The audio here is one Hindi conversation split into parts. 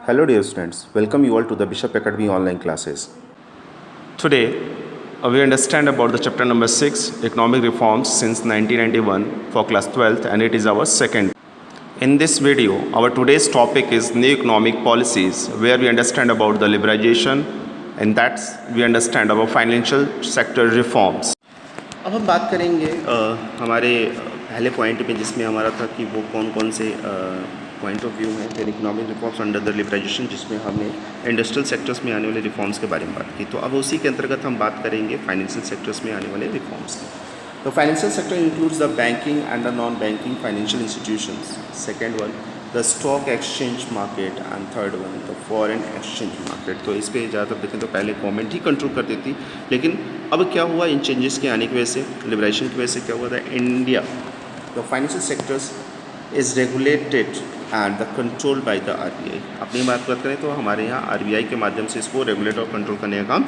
Hello dear students, welcome you all to the Bishop Academy online classes. Today, we understand about the chapter number 6, Economic Reforms since 1991 for class 12th, and it is our second. In this video, our today's topic is new economic policies, where we understand about the liberalization and that's we understand about financial sector reforms. अब हम बात करेंगे हमारे पहले पॉइंट पे जिसमें हमारा था कि वो कौन कौन से पॉइंट ऑफ व्यू हैं फिर economic reforms under the liberalisation, जिसमें हमने इंडस्ट्रियल सेक्टर्स में आने वाले रिफॉर्म्स के बारे में बात की। तो अब उसी के अंतर्गत हम बात करेंगे फाइनेंशियल सेक्टर्स में आने वाले रिफॉर्म्स की। तो financial sector includes the banking and the non banking financial institutions, second one the stock exchange market, and third one the foreign exchange market. तो इस पर ज़्यादातर देखें तो पहले गवर्नमेंट ही कंट्रोल करती थी, लेकिन अब क्या हुआ, इन चेंजेस के आने की वजह से, लिबरेशन की वजह से क्या हुआ था, India the financial sectors is regulated and the control by the RBI। अपनी बात करें तो हमारे यहाँ RBI के माध्यम से इसको रेगुलेट और कंट्रोल करने का काम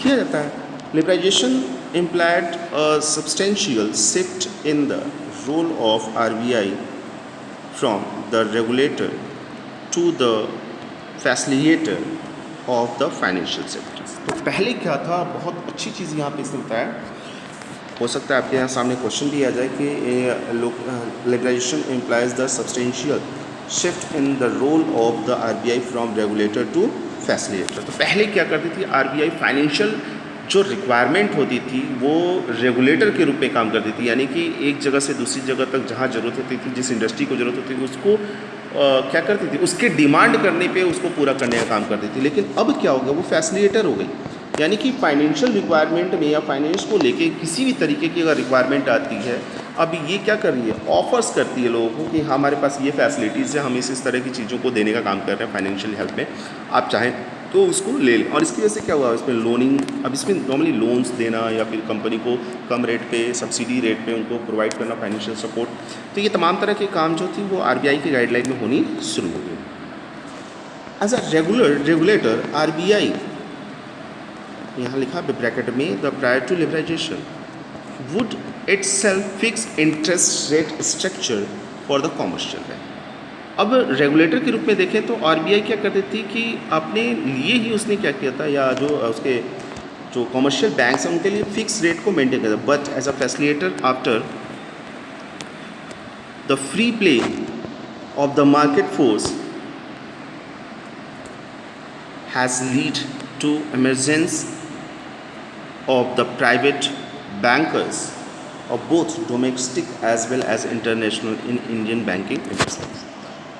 किया जाता है। Liberalisation implied a substantial shift in the role of RBI from the regulator to the facilitator of the financial sector। तो पहले क्या था, बहुत अच्छी चीज़ यहाँ पे इसने बताया, हो सकता है आपके यहाँ सामने क्वेश्चन भी आ जाए कि liberalisation implies the substantial shift in the role of the RBI from regulator to facilitator। तो पहले क्या करती थी RBI, फाइनेंशियल जो रिक्वायरमेंट होती थी वो रेगुलेटर के रूप में काम करती थी, यानी कि एक जगह से दूसरी जगह तक जहाँ ज़रूरत होती थी, जिस इंडस्ट्री को ज़रूरत होती थी उसको क्या करती थी, उसके डिमांड करने पे उसको पूरा करने का काम करती थी। लेकिन अब क्या हो गया, वो फैसिलिटेटर हो गई, यानी कि फाइनेंशियल रिक्वायरमेंट में या फाइनेंस को लेके किसी भी तरीके की अगर रिक्वायरमेंट आती है, अब ये क्या कर रही है, ऑफर्स करती है लोगों को कि हमारे पास ये फैसिलिटीज़ है, हम इस तरह की चीज़ों को देने का काम कर रहे हैं फाइनेंशियल हेल्प में, आप चाहें तो उसको ले लें। और इसकी वजह से क्या हुआ, इसमें लोनिंग, अब इसमें नॉर्मली लोन्स देना या फिर कंपनी को कम रेट पे, सब्सिडी रेट पे उनको प्रोवाइड करना फाइनेंशियल सपोर्ट, तो ये तमाम तरह के काम जो थी वो RBI की गाइडलाइन में होनी शुरू हो गई। एज अ रेगुलेटर RBI, यहाँ लिखा ब्रैकेट में, the prior to liberalisation would itself fix interest rate structure for the commercial bank. अब रेगुलेटर के रूप में देखें तो RBI क्या करती थी कि अपने लिए ही उसने क्या किया था, या जो उसके जो कॉमर्शियल बैंक्स हैं उनके लिए फिक्स रेट को मेंटेन करता, but as a facilitator after the free play of the market force has lead to emergence of the private bankers of both domestic as well as international in Indian banking industry।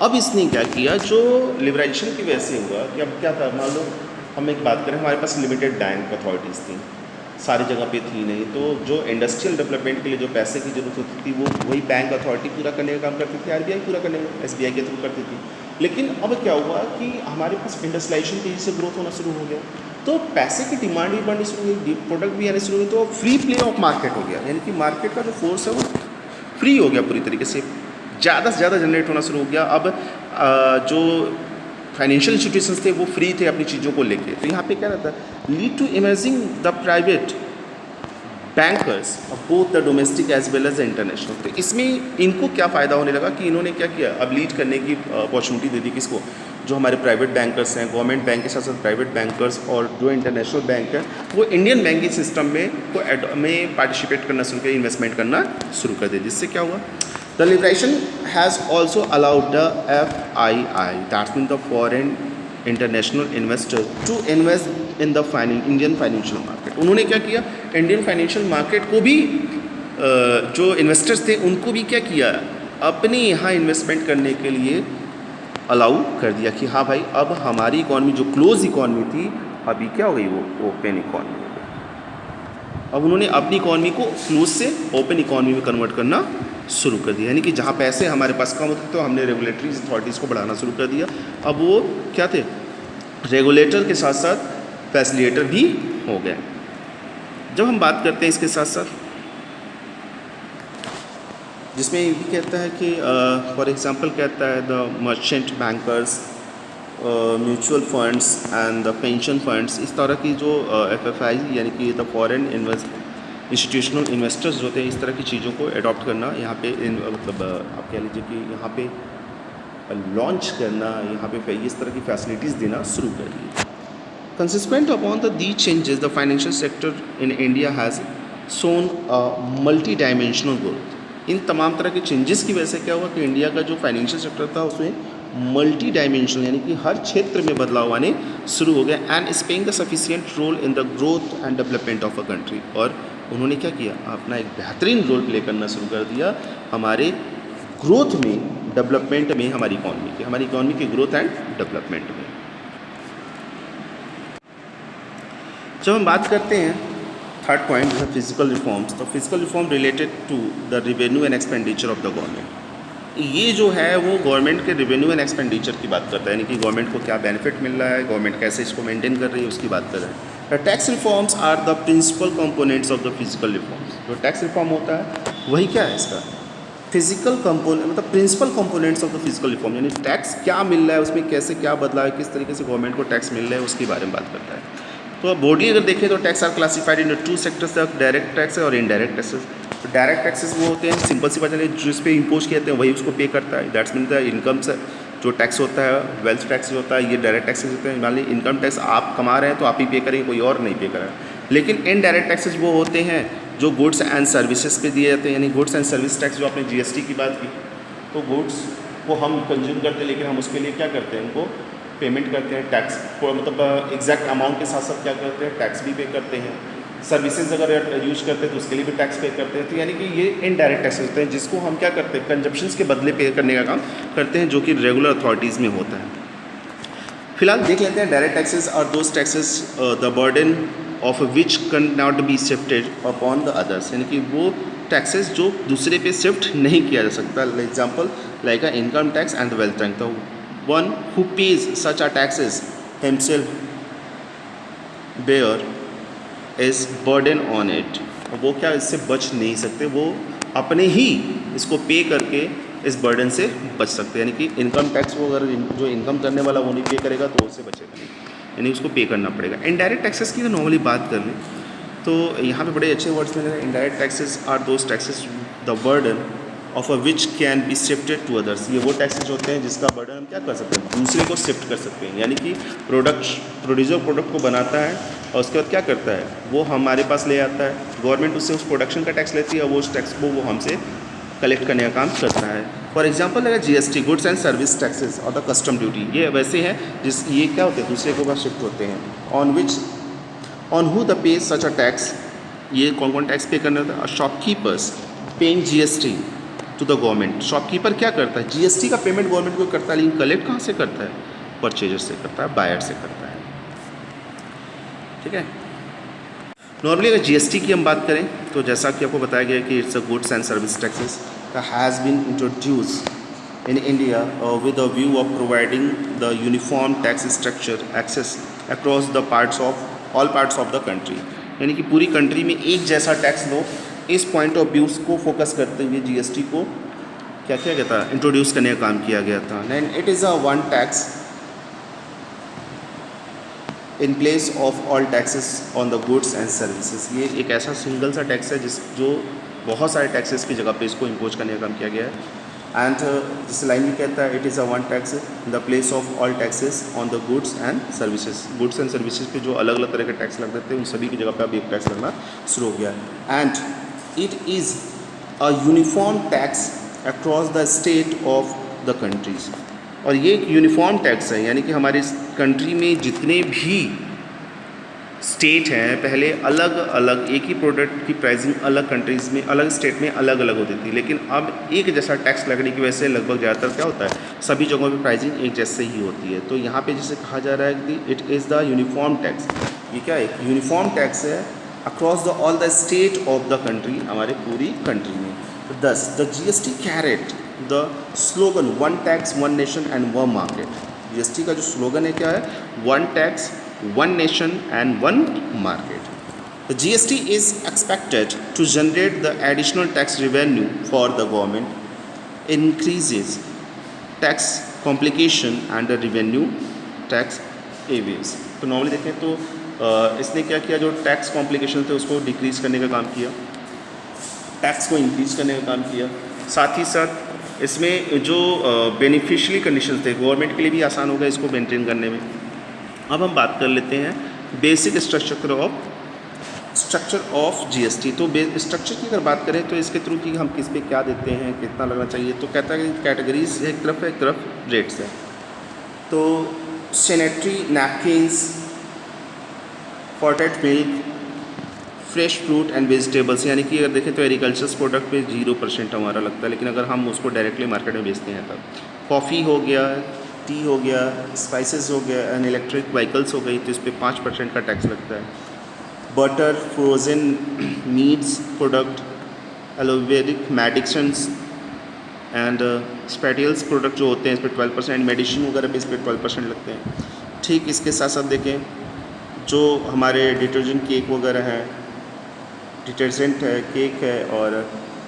अब इसने क्या किया, जो लिबराइजेशन की वजह से हुआ कि अब क्या था, मान लो हम एक बात करें, हमारे पास लिमिटेड बैंक अथॉरिटीज़ थी, सारी जगह पे थी नहीं, तो जो इंडस्ट्रियल डेवलपमेंट के लिए जो पैसे की ज़रूरत होती थी वो वही बैंक अथॉरिटी पूरा करने का काम करती थी, RBI पूरा करने का SBI के थ्रू करती थी। लेकिन अब क्या हुआ कि हमारे पास इंडस्ट्रियलाइजेशन तेज़ी से ग्रोथ होना शुरू हो गया, तो पैसे की डिमांड भी बढ़नी शुरू हुई, प्रोडक्ट भी आने शुरू हुई, तो फ्री प्ले ऑफ मार्केट हो गया, यानी कि मार्केट का जो फोर्स है वो फ्री हो गया, पूरी तरीके से ज़्यादा से ज़्यादा जनरेट होना शुरू हो गया। अब जो फाइनेंशियल इंस्टीट्यूशंस थे वो फ्री थे अपनी चीज़ों को लेके, तो यहाँ पे क्या रहता है, lead to emerging the private bankers of both the domestic as well as international. तो इसमें इनको क्या फ़ायदा होने लगा कि इन्होंने क्या किया, अब लीड करने की अपॉर्चुनिटी दे दी किसको, जो हमारे प्राइवेट बैंकर्स हैं, गवर्नमेंट बैंक के साथ साथ प्राइवेट बैंकर्स, और जो इंटरनेशनल बैंक है वो इंडियन बैंकिंग सिस्टम में पार्टिसिपेट करना शुरू किया, इन्वेस्टमेंट करना शुरू कर दिया, जिससे क्या हुआ, the liberation has also allowed the FII, that's mean the foreign international investor, to invest in the Indian financial market. उन्होंने क्या किया, इंडियन फाइनेंशियल मार्केट को भी जो इन्वेस्टर्स थे उनको भी क्या किया, अपने यहाँ इन्वेस्टमेंट करने के लिए अलाउ कर दिया कि हाँ भाई, अब हमारी इकॉनमी जो क्लोज इकॉनमी थी अभी क्या हो गई, वो ओपन इकॉनमी हो गई। अब उन्होंने अपनी इकॉनमी को क्लोज से ओपन इकॉनमी में कन्वर्ट करना शुरू कर दिया, यानी कि जहाँ पैसे हमारे पास कम होते तो हमने रेगुलेटरी अथॉरिटीज़ को बढ़ाना शुरू कर दिया। अब वो क्या थे, रेगुलेटर के साथ साथ फैसिलिटेटर भी हो गए। जब हम बात करते हैं इसके साथ साथ, जिसमें ये भी कहता है कि फॉर एग्जांपल कहता है the merchant bankers, mutual funds and the pension funds, इस तरह की जो FFI यानी कि द फॉरेन इंस्टीट्यूशनल इन्वेस्टर्स जो थे, इस तरह की चीज़ों को अडॉप्ट करना यहाँ पे मतलब आप कह लीजिए कि यहाँ पे लॉन्च करना, यहाँ पे इस तरह की फैसिलिटीज़ देना शुरू कर दी। Consequent upon the the changes the financial sector in India has shown multi dimensional growth. इन तमाम तरह के चेंजेस की वजह से क्या हुआ कि इंडिया का जो फाइनेंशियल सेक्टर था उसमें मल्टी डायमेंशनल यानी कि हर क्षेत्र में बदलाव आने शुरू हो गया and is playing the sufficient role in the growth and development of a country. और उन्होंने क्या किया, अपना एक बेहतरीन रोल प्ले करना शुरू कर दिया हमारे ग्रोथ में, डेवलपमेंट में, हमारी इकॉनमी की ग्रोथ एंड डेवलपमेंट में। जब हम बात करते हैं थर्ड पॉइंट है फिजिकल रिफॉर्म्स, तो physical reform related to the revenue and expenditure of the government. ये जो है वो गवर्नमेंट के रेवेन्यू एंड एक्सपेंडिचर की बात करता है, यानी कि गवर्नमेंट को क्या बेनिफिट मिल रहा है, गवर्नमेंट कैसे इसको मेंटेन कर रही है, उसकी बात कर रहे हैं। The tax reforms are the principal components of the physical reforms. जो टैक्स रिफॉर्म होता है वही क्या है इसका फिजिकल कंपोनेंट, मतलब principal components of the physical reform, यानी टैक्स क्या मिल रहा है, उसमें कैसे क्या बदलाव है, किस तरीके से गवर्नमेंट को टैक्स मिल रहा है, उसके बारे में बात करता है। तो बोर्डली अगर देखें तो tax are classified in two sectors, direct tax है और इनडायरेक्ट टैक्सेस। तो डायरेक्ट टैक्सेस वो होते हैं, सिंपल सी बात है, जिस पे इम्पोज किए जाते हैं वही उसको पे करता है। दैट्स मीन द इनकम से जो टैक्स होता है, वेल्थ टैक्स होता है, ये डायरेक्ट टैक्सेस होते हैं। मान लीजिए इनकम टैक्स आप कमा रहे हैं तो आप ही पे करेंगे, कोई और नहीं पे करेगा। लेकिन इनडायरेक्ट टैक्सेस वो होते हैं जो गुड्स एंड सर्विसेज पे दिए जाते हैं, यानी गुड्स एंड सर्विस टैक्स। जो आपने जीएसटी की बात की, तो गुड्स को हम कंज्यूम करते हैं लेकिन हम उसके लिए क्या करते हैं, उनको पेमेंट करते हैं टैक्स को, मतलब एग्जैक्ट अमाउंट के साथ साथ क्या करते हैं, टैक्स भी पे करते हैं। सर्विसेज अगर यूज करते हैं तो उसके लिए भी टैक्स पे करते हैं। तो यानी कि ये इनडायरेक्ट टैक्स होते हैं जिसको हम क्या करते हैं, कंजप्शंस के बदले पे करने का काम करते हैं, जो कि रेगुलर अथॉरिटीज़ में होता है। फिलहाल देख लेते हैं डायरेक्ट टैक्सेस और those taxes the burden of which can not be shifted upon the others, यानी कि वो टैक्सेस जो दूसरे पे शिफ्ट नहीं किया जा सकता। Example like a income tax and the wealth tax. तो one who pays such a taxes himself bear is burden on it। वो क्या इससे बच नहीं सकते, वो अपने ही इसको पे करके इस बर्डन से बच सकते हैं। यानी कि इनकम टैक्स वो अगर जो इनकम करने वाला वो नहीं पे करेगा तो उससे बचेगा नहीं, यानी उसको पे करना पड़ेगा। इनडायरेक्ट टैक्सेस की नॉर्मली बात कर लें तो यहाँ पे बड़े अच्छे वर्ड्स मिल रहे हैं। Indirect taxes are those taxes the burden of a which can be shifted to others. ये वो टैक्सेस होते हैं जिसका बर्डन हम क्या कर सकते हैं, दूसरे को शिफ्ट कर सकते हैं। यानी कि प्रोड्यूसर प्रोडक्ट को बनाता है और उसके बाद क्या करता है, वो हमारे पास ले आता है, गवर्नमेंट उससे उस प्रोडक्शन का टैक्स लेती है और वो उस टैक्स को वो हमसे कलेक्ट करने का काम करता है। फॉर एग्जाम्पल अगर GST, goods and service taxes और द कस्टम ड्यूटी, ये वैसे हैं जिस ये क्या होते हैं, दूसरे के पास शिफ्ट होते हैं। On who the pay such a tax, ये कौन कौन टैक्स पे करना होता है। Shopkeepers paying GST to the government. Shopkeeper क्या करता है, जीएसटी का पेमेंट गवर्नमेंट को करता है, लेकिन कलेक्ट कहाँ से करता है, परचेजर से करता है, बायर से करता है। ठीक है। नॉर्मली अगर जीएसटी की हम बात करें तो जैसा कि आपको बताया गया कि it's a goods and service taxes has been introduced in India with a view of providing the uniform tax structure access across the all parts of the country. यानी कि पूरी कंट्री में एक जैसा टैक्स लो, इस पॉइंट ऑफ व्यू को फोकस करते हुए जीएसटी को क्या किया गया था, इंट्रोड्यूस करने का काम किया गया था। And it is a one tax in place of all taxes on the goods and services. ये एक ऐसा सिंगल सा टैक्स है जो बहुत सारे टैक्सेस की जगह पे इसको इम्पोज करने का काम किया गया है। एंड जिस लाइन में कहता है it is a one tax in the place of all taxes on the goods and services. Goods and services पे जो अलग अलग तरह के टैक्स लगते थे उन सभी की जगह पे अब एक टैक्स लगना शुरू हो गया है। And it is a uniform tax across the state of the countries। और ये एक यूनिफॉर्म टैक्स है, यानी कि हमारी कंट्री में जितने भी स्टेट हैं पहले अलग अलग एक ही प्रोडक्ट की प्राइसिंग अलग कंट्रीज़ में अलग स्टेट में अलग अलग होती थी, लेकिन अब एक जैसा टैक्स लगने की वजह से लगभग ज़्यादातर क्या होता है, सभी जगहों पे प्राइसिंग एक जैसे ही होती है। तो यहाँ पे जिसे कहा जा रहा है कि it is the uniform tax. ये क्या है, यूनिफॉर्म टैक्स है across the all the state of the country, हमारे पूरी कंट्री में। तो thus the GST carried the slogan one tax one nation and one market. GST का जो स्लोगन है क्या है, one tax one nation and one market. The GST is expected to generate the additional tax revenue for the government, increases tax complication and the revenue tax Airways. तो नॉर्मली देखें तो इसने क्या किया, जो टैक्स कॉम्प्लिकेशन थे उसको डिक्रीज़ करने का काम किया, टैक्स को इंक्रीज़ करने का काम किया, साथ ही साथ इसमें जो बेनिफिशियरी कंडीशंस थे गवर्नमेंट के लिए भी आसान होगा इसको मेंटेन करने में। अब हम बात कर लेते हैं बेसिक स्ट्रक्चर ऑफ जीएसटी। तो स्ट्रक्चर की अगर बात करें तो इसके थ्रू कि हम किस पे क्या देते हैं, कितना लगना चाहिए, तो कहता है कि कैटेगरीज एक तरफ रेट्स है। तो sanitary napkins, potted milk, fresh fruit and vegetables, यानी कि अगर देखें तो एग्रीकल्चर प्रोडक्ट पे 0% हमारा लगता है, लेकिन अगर हम उसको डायरेक्टली मार्केट में बेचते हैं तब। कॉफ़ी हो गया, टी हो गया, स्पाइसेस हो गया एंड इलेक्ट्रिक व्हीकल्स हो गई, तो इस पर 5% का टैक्स लगता है। बटर, फ्रोज़न मीट्स प्रोडक्ट, एलोवेरिक मेडिसिन्स एंड स्पेटियल्स प्रोडक्ट जो होते हैं इस पर 12%, मेडिसिन वगैरह पे इस पर 12% लगते हैं। ठीक इसके साथ साथ देखें जो हमारे डिटर्जेंट केक वगैरह हैं, डिटर्जेंट है, केक है और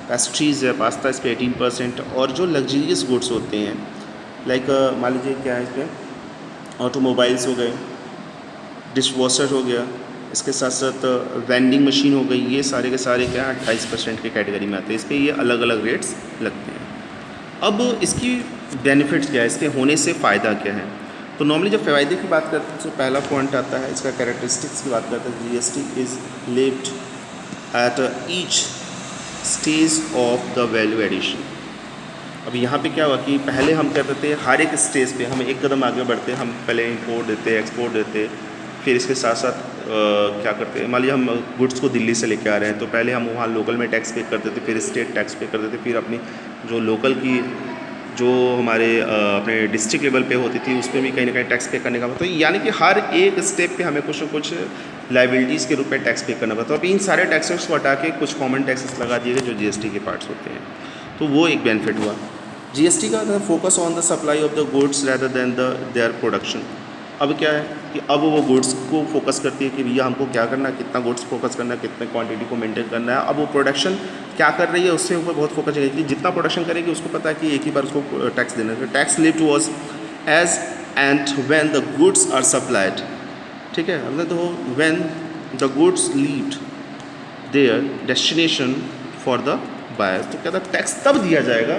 पेस्ट्रीज़ है, पास्ता, इस पर 18%। और जो लग्जरियस गुड्स होते हैं लाइक मान लीजिए क्या है इस पर, ऑटोमोबाइल्स हो गए, डिश वॉशर हो गया, इसके साथ साथ वेंडिंग मशीन हो गई, ये सारे के सारे क्या है 28% की कैटेगरी में आते हैं। इस पर ये अलग अलग रेट्स लगते हैं। अब इसकी बेनिफिट्स क्या है, इसके होने से फ़ायदा क्या है। तो नॉर्मली जब फ़ायदे की बात करते हैं तो पहला पॉइंट आता है इसका कैरेक्टरिस्टिक्स की बात करते हैं। GST is levied at each stage of the value addition. अब यहाँ पे क्या हुआ कि पहले हम करते थे हर एक स्टेज पे हम एक कदम आगे बढ़ते, हम पहले इंपोर्ट देते, एक्सपोर्ट देते, फिर इसके साथ साथ क्या करते हैं, मान लीजिए हम गुड्स को दिल्ली से लेके आ रहे हैं तो पहले हम वहाँ लोकल में टैक्स पे करते थे, फिर स्टेट टैक्स पे करते थे, फिर अपनी जो लोकल की जो हमारे अपने डिस्ट्रिक्ट लेवल पे होती थी उस पर भी कहीं ना कहीं टैक्स पे करने का मतलब, तो यानी कि हर एक स्टेप पे हमें कुछ न कुछ लाइबिलिटीज़ के रूप में टैक्स पे करना पड़ता है। तो अब इन सारे टैक्सेस को हटा के कुछ कॉमन टैक्सेस लगा दिए गए जो जीएसटी के पार्ट्स होते हैं, तो वो एक बेनिफिट हुआ। जीएसटी का focus on the supply of the goods rather than their production. अब क्या है कि अब वो गुड्स को फोकस करती है कि भैया हमको क्या करना है, कितना गुड्स फोकस करना है, कितने क्वांटिटी को मेंटेन करना है। अब वो प्रोडक्शन क्या कर रही है उससे ऊपर बहुत फोकस करेगी कि जितना प्रोडक्शन करेगी उसको पता है कि एक ही बार उसको टैक्स देना है। Tax lift was as and when the goods are supplied, ठीक है, मतलब तो when the goods leaved their destination for the buyers. तो क्या था टैक्स तब दिया जाएगा,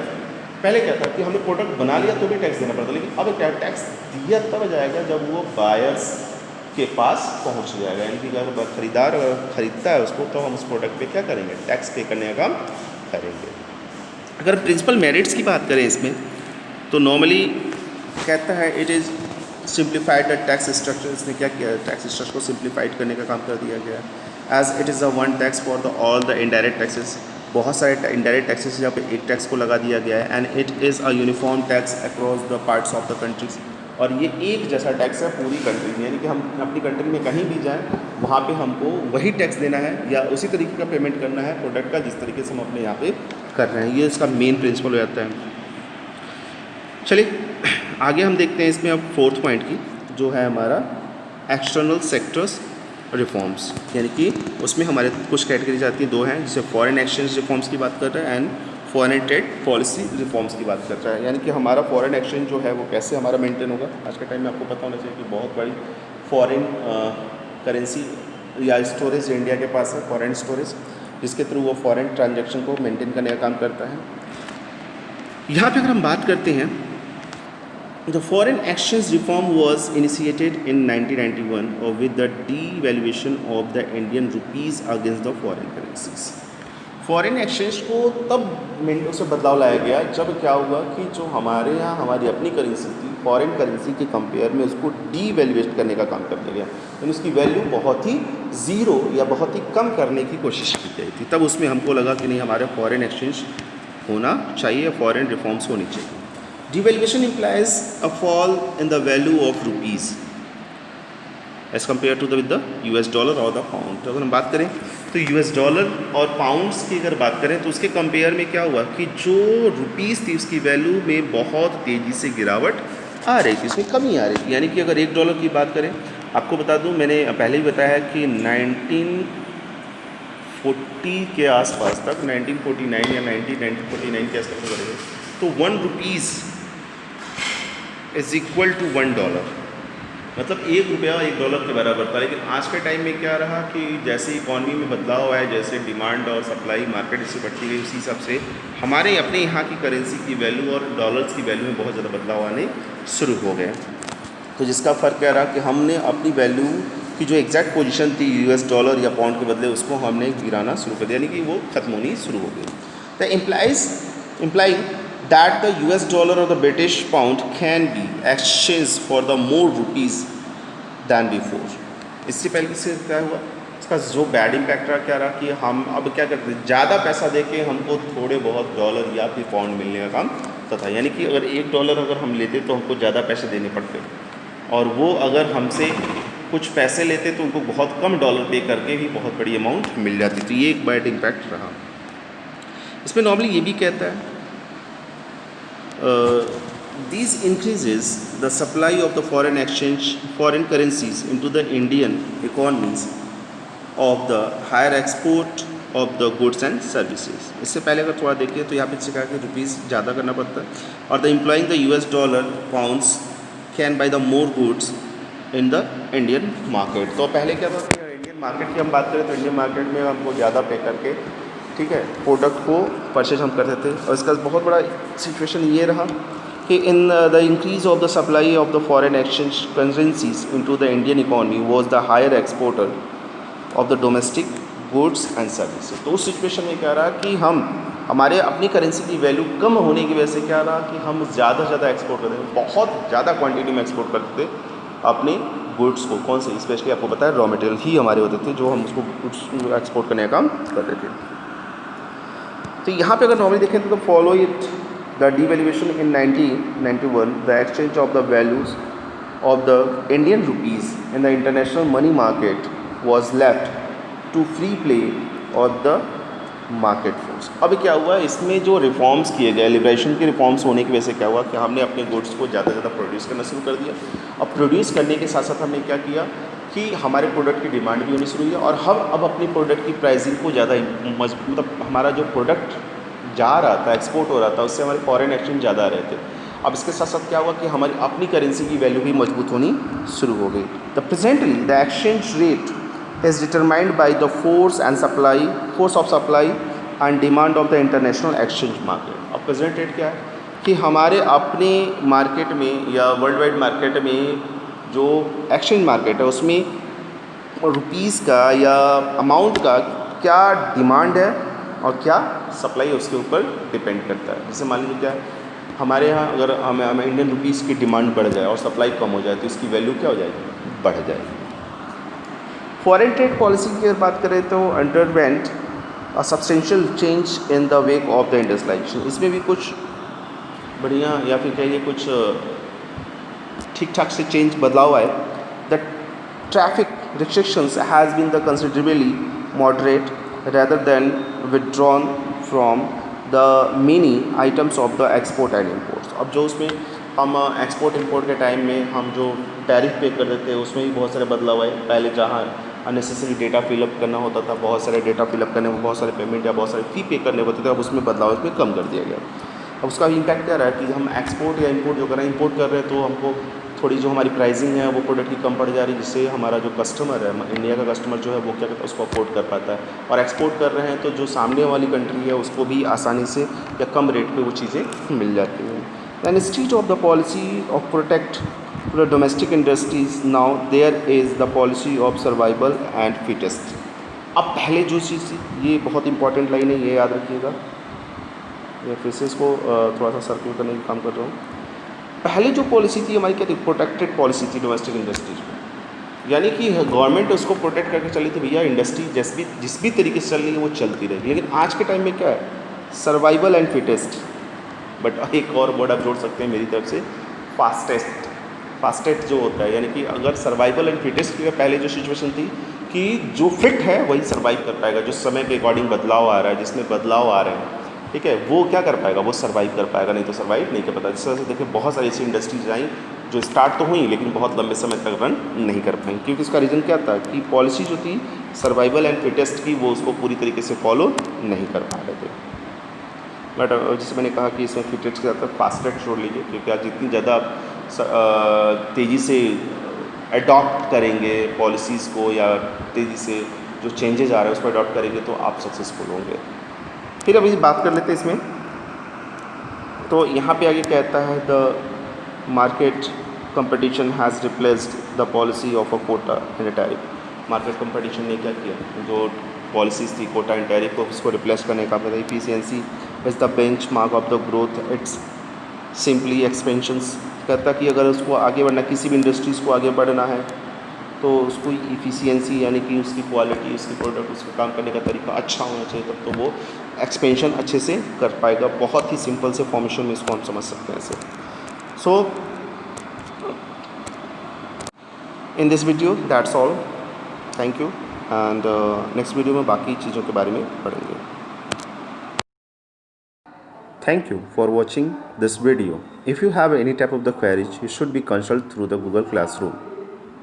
पहले क्या था कि हमने प्रोडक्ट बना लिया तो भी टैक्स देना पड़ता, लेकिन अब क्या टैक्स दिया तब जाएगा जब वो बायर्स के पास पहुंच जाएगा। यानी कि अगर खरीदार खरीदता है उसको तो हम उस प्रोडक्ट पे क्या करेंगे, टैक्स पे करने का काम करेंगे। अगर प्रिंसिपल मेरिट्स की बात करें इसमें तो नॉर्मली कहता है it is simplified the tax structure. इसने क्या किया, टैक्स स्ट्रक्चर को सिंप्लीफाइड करने का काम कर दिया गया है। As it is a one tax for the all the indirect taxes, बहुत सारे इनडायरेक्ट टैक्सेस यहाँ पे एक टैक्स को लगा दिया गया है। And it is a uniform tax across the parts of the countries, और ये एक जैसा टैक्स है पूरी कंट्री में, यानी कि हम अपनी कंट्री में कहीं भी जाएं वहाँ पे हमको वही टैक्स देना है या उसी तरीके का पेमेंट करना है प्रोडक्ट का जिस तरीके से हम अपने यहाँ पे कर रहे हैं। ये इसका मेन प्रिंसिपल हो जाता है। चलिए आगे हम देखते हैं इसमें अब फोर्थ पॉइंट की, जो है हमारा एक्सटर्नल सेक्टर्स रिफॉर्म्स, यानी कि उसमें हमारे कुछ कैटेगरीज आती हैं, दो हैं, जिसे फॉरेन एक्सचेंज रिफॉर्म्स की बात कर रहे हैं and foreign trade policy reforms की बात कर रहा है। यानी कि हमारा फॉरेन एक्सचेंज जो है वो कैसे हमारा मेंटेन होगा। आज के टाइम में आपको पता होना चाहिए कि बहुत बड़ी फॉरेन करेंसी या स्टोरेज इंडिया के पास है, फॉरेन स्टोरेज, जिसके थ्रू वो फॉरेन ट्रांजेक्शन को मेंटेन करने का काम करता है। यहाँ पर अगर हम बात करते हैं, The foreign exchange reform was initiated in 1991 with the devaluation of the Indian rupees against the foreign currencies. Foreign exchange को तब उससे बदलाव लाया गया जब क्या हुआ कि जो हमारे यहाँ हमारी अपनी करेंसी थी फॉरेन करेंसी के कंपेयर में उसको डीवैल्यूएट करने का काम कर दिया गया, यानी उसकी वैल्यू बहुत ही ज़ीरो या बहुत ही कम करने की कोशिश की गई थी। तब उसमें हमको लगा कि नहीं हमारे फॉरेन एक्सचेंज होना चाहिए, फॉरेन रिफॉर्म्स होनी चाहिए। Devaluation implies a fall in the value of rupees as compared to with the US dollar or the pound। तो अगर हम बात करें तो US डॉलर और पाउंड्स की अगर बात करें तो उसके कंपेयर में क्या हुआ कि जो रुपीज़ थी उसकी वैल्यू में बहुत तेज़ी से गिरावट आ रही थी, उसमें कमी आ रही थी। यानी कि अगर $1 की बात करें, आपको बता दूं मैंने पहले ही बताया कि 1940 के आसपास तक 1949 या 1949 के आसपास बढ़ेगा तो 1 रुपीज़ इज़ इक्वल टू $1। मतलब ₹1 $1 के बराबर था। लेकिन आज के टाइम में क्या रहा कि जैसे इकॉनमी में बदलाव आया, जैसे डिमांड और सप्लाई मार्केट इससे बढ़ती गई, उसी हिसाब से हमारे अपने यहाँ की करेंसी की वैल्यू और डॉलर्स की वैल्यू में बहुत ज़्यादा बदलाव आने शुरू हो गए। तो जिसका फ़र्क क्या रहा कि हमने अपनी वैल्यू की जो एग्जैक्ट पोजीशन थी US डॉलर या पाउंड के बदले, उसको हमने गिराना शुरू कर दिया, यानी कि वो ख़त्म होनी शुरू हो गई। The implying that the US dollar or the British pound can be exchanged for the more rupees than before। इससे पहले इससे क्या हुआ, इसका जो बैड इम्पैक्ट रहा क्या रहा कि हम अब क्या करते हैं, ज़्यादा पैसा देके हमको थोड़े बहुत डॉलर या फिर पाउंड मिलने का काम होता था। यानी कि अगर $1 अगर हम लेते तो हमको ज़्यादा पैसे देने पड़ते, और वो अगर हमसे कुछ पैसे लेते तो उनको बहुत कम डॉलर पे करके भी बहुत बड़ी अमाउंट मिल जाती। तो ये एक बैड इम्पैक्ट रहा। इसमें नॉर्मली ये भी कहता है these increases the supply of the foreign currencies into the Indian economies of the higher export of the goods and services। इससे पहले अगर थोड़ा देखिए तो यहाँ पे कहा कि रुपीज़ ज़्यादा करना पड़ता है, और the employing the US dollar pounds can by the more goods in the Indian market. तो पहले क्या था कि इंडियन मार्केट की हम बात करें तो इंडियन मार्केट में हमको ज़्यादा पे करके, ठीक है, प्रोडक्ट को परचेज हम करते थे। और इसका बहुत बड़ा सिचुएशन ये रहा कि in the increase of the supply of the foreign exchange currencies into the Indian economy was the higher exporter of the domestic goods and services. तो उस सिचुएशन में क्या रहा कि हम हमारे अपनी करेंसी की वैल्यू कम होने की वजह से क्या रहा कि हम ज़्यादा से ज़्यादा एक्सपोर्ट करते थे, बहुत ज़्यादा क्वांटिटी में एक्सपोर्ट करते थे अपने गुड्स को। कौन से, स्पेशली आपको पता है रॉ मटेरियल ही हमारे होते थे जो हम उसको गुड्स एक्सपोर्ट करने का काम करते थे। तो यहाँ पे अगर नॉर्मली देखें तो follow it the devaluation in 1991 the exchange of the values of the Indian rupees in the international money market was left to free play of the market force. अब क्या हुआ, इसमें जो रिफॉर्म्स किए गए, लिबरेशन के रिफॉर्म्स होने की वजह से क्या हुआ कि हमने अपने गुड्स को ज़्यादा से ज़्यादा प्रोड्यूस करना शुरू कर दिया। अब प्रोड्यूस करने के साथ साथ हमने क्या किया कि हमारे प्रोडक्ट की डिमांड भी होनी शुरू हुई, और हम अब अपनी प्रोडक्ट की प्राइसिंग को ज़्यादा मतलब हमारा जो प्रोडक्ट जा रहा था, एक्सपोर्ट हो रहा था, उससे हमारे फॉरेन एक्सचेंज ज़्यादा आ रहे थे। अब इसके साथ साथ क्या हुआ कि हमारी अपनी करेंसी की वैल्यू भी मजबूत होनी शुरू हो गई। The presently the exchange rate is determined by the force of supply and demand of the international exchange market. अब प्रेजेंट रेट क्या है कि हमारे अपने मार्केट में या वर्ल्ड वाइड मार्केट में जो एक्सचेंज मार्केट है उसमें रुपीज़ का या अमाउंट का क्या डिमांड है और क्या सप्लाई है उसके ऊपर डिपेंड करता है। जैसे मान लीजिए क्या है, हमारे यहाँ अगर हमें इंडियन रुपीज़ की डिमांड बढ़ जाए और सप्लाई कम हो जाए तो इसकी वैल्यू क्या हो जाएगी, बढ़ जाएगी। फॉरेन ट्रेड पॉलिसी की बात करें तो underwent a substantial change in the wake of the industrialisation. इसमें भी कुछ बढ़िया या फिर कहिए कुछ ठीक ठाक से चेंज बदलाव आए। The traffic restrictions has been the considerably moderate rather than withdrawn from the many items of the export and imports। अब जो उसमें हम एक्सपोर्ट इंपोर्ट के टाइम में हम जो टैरिफ पे कर देते हैं उसमें भी बहुत सारे बदलाव आए। पहले जहाँ अननेसेसरी डेटा फिलअप करना होता था, बहुत सारे डेटा फिलअप करने में बहुत सारे पेमेंट या बहुत सारे फ़ी पे करने होते थे, अब उसमें बदलाव इसमें कम कर दिया गया। अब उसका इम्पैक्ट क्या रहा है कि हम एक्सपोर्ट या इंपोर्ट जो कर रहे हैं, इंपोर्ट कर रहे हैं तो हमको थोड़ी जो हमारी प्राइसिंग है वो प्रोडक्ट की कम पड़ जा रही है, जिससे हमारा जो कस्टमर है, इंडिया का कस्टमर जो है वो क्या करता है, उसको अफोर्ड कर पाता है। और एक्सपोर्ट कर रहे हैं तो जो सामने वाली कंट्री है उसको भी आसानी से या कम रेट पे वो चीज़ें मिल जाती हैं। Then institute of the policy of protect the domestic industries, now there is the policy of survival and fittest. अब पहले जो चीज़ थी, ये बहुत इंपॉर्टेंट लाइन है, ये याद रखिएगा, या फिर से इसको थोड़ा सा सर्कल करने का काम कर रहा हूँ। पहले जो पॉलिसी थी हमारी क्या थी, प्रोटेक्टेड पॉलिसी थी डोमेस्टिक इंडस्ट्रीज में, यानी कि गवर्नमेंट उसको प्रोटेक्ट करके चली थी, भैया इंडस्ट्री जिस भी तरीके से चल रही है वो चलती रहेगी। लेकिन आज के टाइम में क्या है, सर्वाइवल एंड फिटेस्ट, बट एक और वर्ड आप जोड़ सकते हैं मेरी तरफ से, फास्टेस्ट जो होता है। यानी कि अगर सर्वाइवल एंड फिटेस्ट की पहले जो सिचुएशन थी कि जो फिट है वही सर्वाइव कर पाएगा, जो समय के अकॉर्डिंग बदलाव आ रहा है, जिसमें बदलाव आ रहे हैं, ठीक है, वो क्या कर पाएगा, वो सर्वाइव कर पाएगा, नहीं तो सर्वाइव नहीं कर पाता। जिस तरह से देखिए बहुत सारी ऐसी इंडस्ट्रीज आई जो स्टार्ट तो हुई लेकिन बहुत लंबे समय तक रन नहीं कर पाई, क्योंकि इसका रीज़न क्या था कि पॉलिसी जो थी सर्वाइवल एंड फिटेस्ट की वो उसको पूरी तरीके से फॉलो नहीं कर पा रहे थे। बट जैसे मैंने कहा कि इसमें फिटेस्ट के साथ फास्टेस्ट जोड़ लीजिए, क्योंकि आज जितनी ज़्यादा तेज़ी से अडॉप्ट करेंगे पॉलिसीज़ को या तेज़ी से जो चेंजेस आ रहे हैं उसको अडॉप्ट करेंगे तो आप सक्सेसफुल होंगे। फिर अभी बात कर लेते हैं इसमें। तो यहाँ पे आगे कहता है the market competition has replaced the policy of a quota and a tariff. Market competition ने क्या किया, जो पॉलिसीज़ थी कोटा एंड टैरिफ को उसको रिप्लेस करने का मतलब efficiency is the bench mark of the growth, it's simply expansions. कहता कि अगर उसको आगे बढ़ना, किसी भी इंडस्ट्रीज़ को आगे बढ़ना है तो उसको इफ़िशियंसी यानी कि उसकी क्वालिटी, उसकी प्रोडक्ट, उसका काम करने का तरीका अच्छा होना चाहिए, तब तो वो एक्सपेंशन अच्छे से कर पाएगा। बहुत ही सिंपल से फॉर्मेशन में इसको हम समझ सकते हैं ऐसे। So in this video that's all, thank you, and next video में बाकी चीज़ों के बारे में पढ़ेंगे। Thank you for watching this video. If you have any type of the queries, you should be consulted through the Google Classroom.